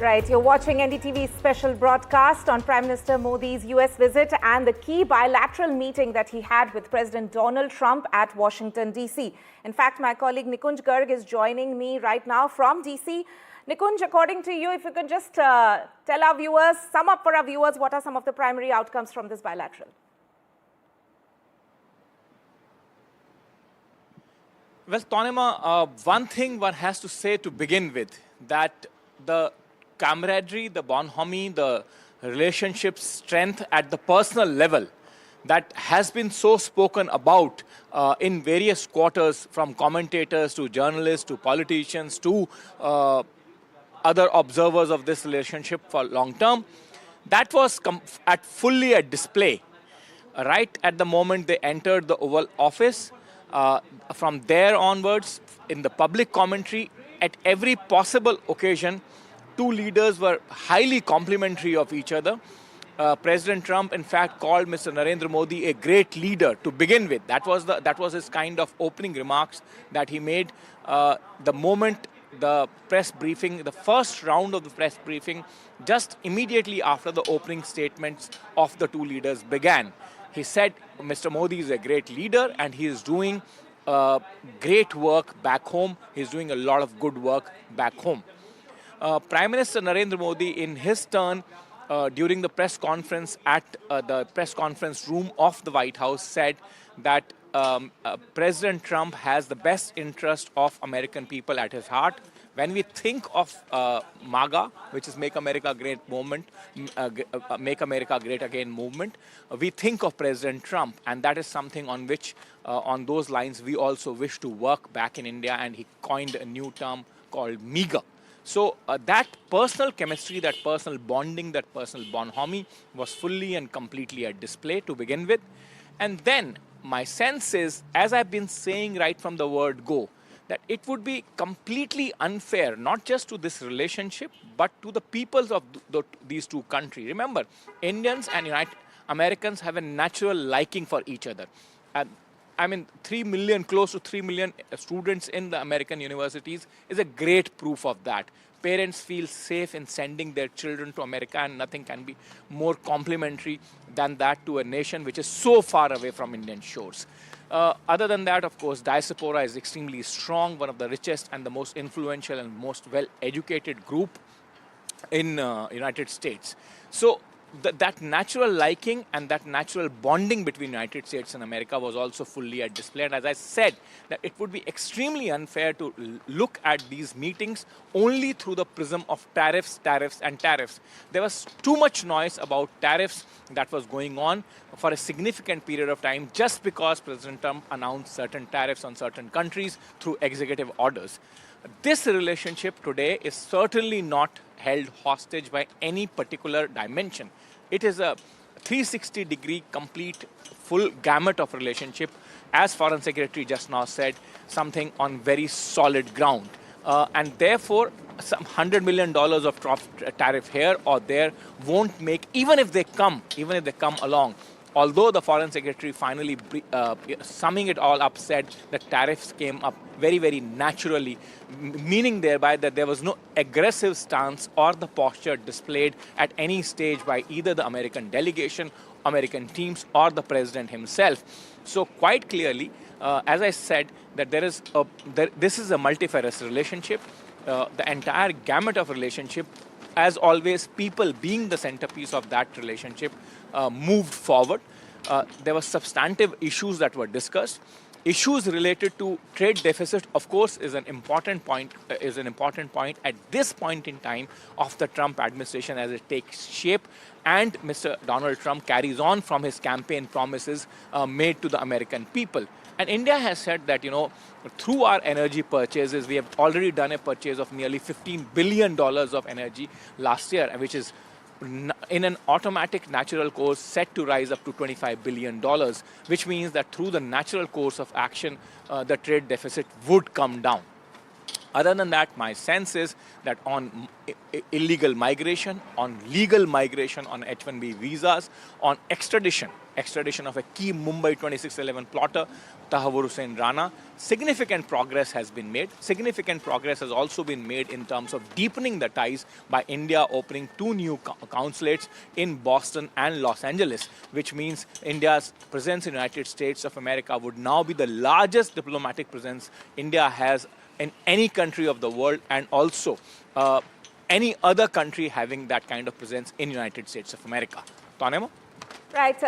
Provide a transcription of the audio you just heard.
Right, you're watching NDTV's special broadcast on Prime Minister Modi's US visit and the key bilateral meeting that he had with President Donald Trump at Washington, D.C. In fact, my colleague Nikunj Garg is joining me right now from D.C. Nikunj, according to you, if you can just tell our viewers, sum up for our viewers, what are some of the primary outcomes from this bilateral? Well, Tanima, one thing one has to say to begin with, that the camaraderie, the bonhomie, the relationship strength at the personal level that has been so spoken about in various quarters, from commentators to journalists to politicians to other observers of this relationship for long term, that was fully at display right at the moment they entered the Oval Office. From there onwards, in the public commentary, at every possible occasion, two leaders were highly complimentary of each other. President Trump, in fact, called Mr. Narendra Modi a great leader to begin with. That was his kind of opening remarks that he made the moment the press briefing, the first round of the press briefing, just immediately after the opening statements of the two leaders began. He said Mr. Modi is a great leader and he is doing great work back home. He's doing a lot of good work back home. Prime Minister Narendra Modi, in his turn, during the press conference at the press conference room of the White House, said that President Trump has the best interest of American people at his heart. When we think of MAGA, which is Make America Great movement, Make America Great Again movement, we think of President Trump, and that is something on which, on those lines, we also wish to work back in India, and he coined a new term called MEGA. So that personal chemistry, that personal bonding, that personal bonhomie was fully and completely at display to begin with. And then my sense is, as I've been saying right from the word go, that it would be completely unfair, not just to this relationship, but to the peoples of these two countries. Remember, Indians and Americans have a natural liking for each other. I mean, 3 million, close to 3 million students in the American universities is a great proof of that. Parents feel safe in sending their children to America, and nothing can be more complimentary than that to a nation which is so far away from Indian shores. Other than that, of course, diaspora is extremely strong, one of the richest and the most influential and most well-educated group in United States. So that natural liking and that natural bonding between United States and America was also fully at display. And as I said, that it would be extremely unfair to look at these meetings only through the prism of tariffs, tariffs, and tariffs. There was too much noise about tariffs that was going on for a significant period of time just because President Trump announced certain tariffs on certain countries through executive orders. This relationship today is certainly not held hostage by any particular dimension. It is a 360-degree complete full gamut of relationship, as Foreign Secretary just now said, something on very solid ground. And therefore, some $100 million of tariff here or there won't make, even if they come along. Although the Foreign Secretary finally, summing it all up, said that tariffs came up very, very naturally, meaning thereby that there was no aggressive stance or the posture displayed at any stage by either the American delegation, American teams, or the President himself. So quite clearly, as I said, that this is a multifarious relationship. The entire gamut of relationship, as always, people being the centerpiece of that relationship, moved forward. There were substantive issues that were discussed. Issues related to trade deficit, of course, is an important point at this point in time of the Trump administration as it takes shape, and Mr. Donald Trump carries on from his campaign promises made to the American people. And India has said that, through our energy purchases, we have already done a purchase of nearly $15 billion of energy last year, which is in an automatic natural course set to rise up to $25 billion, which means that through the natural course of action, the trade deficit would come down. Other than that, my sense is that on illegal migration, on legal migration, on H-1B visas, on extradition, extradition of a key Mumbai 2611 plotter, Tahavur Hussain Rana. Significant progress has been made. Significant progress has also been made in terms of deepening the ties by India opening 2 new consulates in Boston and Los Angeles, which means India's presence in the United States of America would now be the largest diplomatic presence India has in any country of the world, and also any other country having that kind of presence in the United States of America. Tanema? Right.